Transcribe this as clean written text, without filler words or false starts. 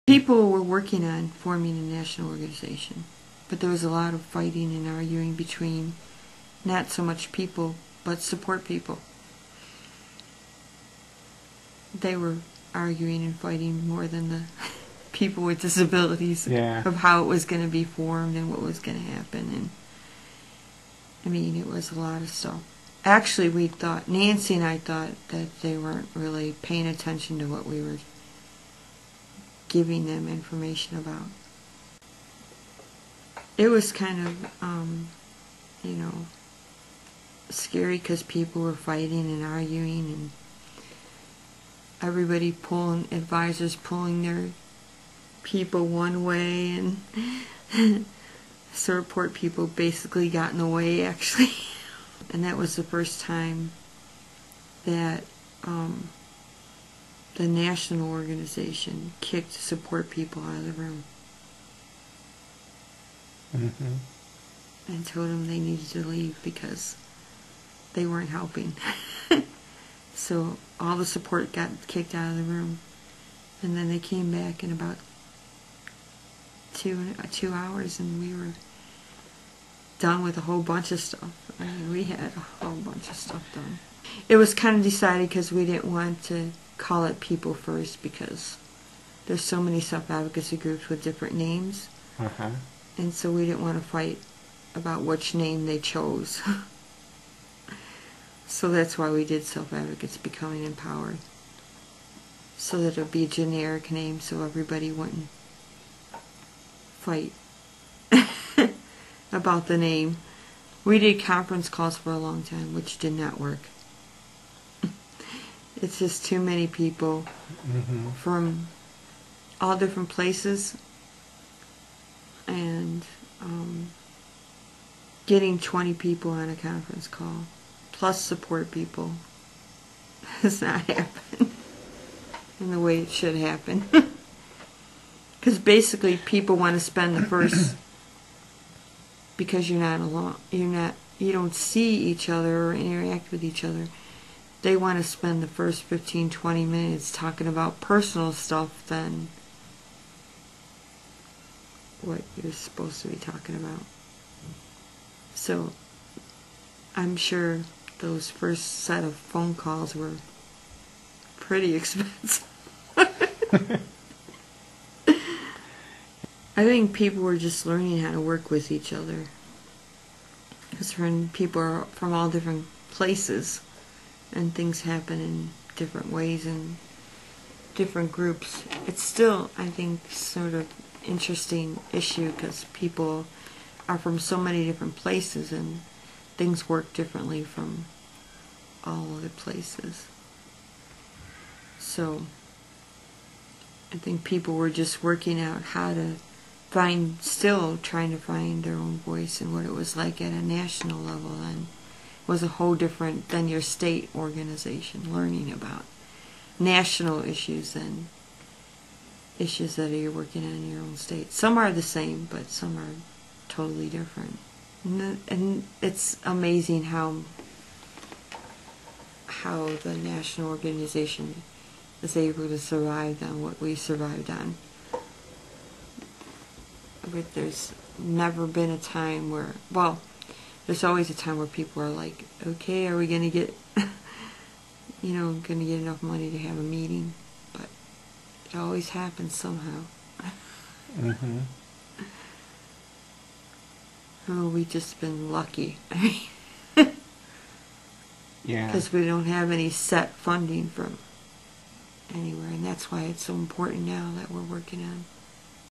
People were working on forming a national organization, but there was a lot of fighting and arguing between not so much people, but support people. They were arguing and fighting more than the people with disabilities of how it was going to be formed and what was going to happen. And I mean, it was a lot of stuff. Actually, we thought, Nancy and I thought that they weren't really paying attention to what we were giving them information about. It was kind of, you know, scary because people were fighting and arguing and everybody pulling, advisors pulling their people one way, and support people basically got in the way, actually. And that was the first time that the national organization kicked support people out of the room. And told them they needed to leave because they weren't helping. So all the support got kicked out of the room, and then they came back in about two hours, and we were done with a whole bunch of stuff. I mean, we had a whole bunch of stuff done. It was kind of decided because we didn't want to call it People First, because there's so many self-advocacy groups with different names, and so we didn't want to fight about which name they chose. So that's why we did Self-Advocates Becoming Empowered, so that it would be a generic name so everybody wouldn't fight about the name. We did conference calls for a long time, which did not work. It's just too many people from all different places, and getting 20 people on a conference call plus support people has not happened in the way it should happen. Because basically people want to spend the first, because you're not alone, you don't see each other or interact with each other, they want to spend the first 15-20 minutes talking about personal stuff than what you're supposed to be talking about. So I'm sure those first set of phone calls were pretty expensive. I think people were just learning how to work with each other, because when people are from all different places and things happen in different ways and different groups, it's still, I think, sort of interesting issue, because people are from so many different places and things work differently from all other places. So I think people were just working out how to find, still trying to find their own voice and what it was like at a national level, and was a whole different than your state organization, learning about national issues and issues that you're working on in your own state. Some are the same, but some are totally different. And it's amazing how the national organization is able to survive on what we survived on. But there's never been a time where, well, there's always a time where people are like, okay, are we going to get, you know, going to get enough money to have a meeting? But it always happens somehow. Oh, we've just been lucky. Yeah. Because we don't have any set funding from anywhere, and that's why it's so important now that we're working on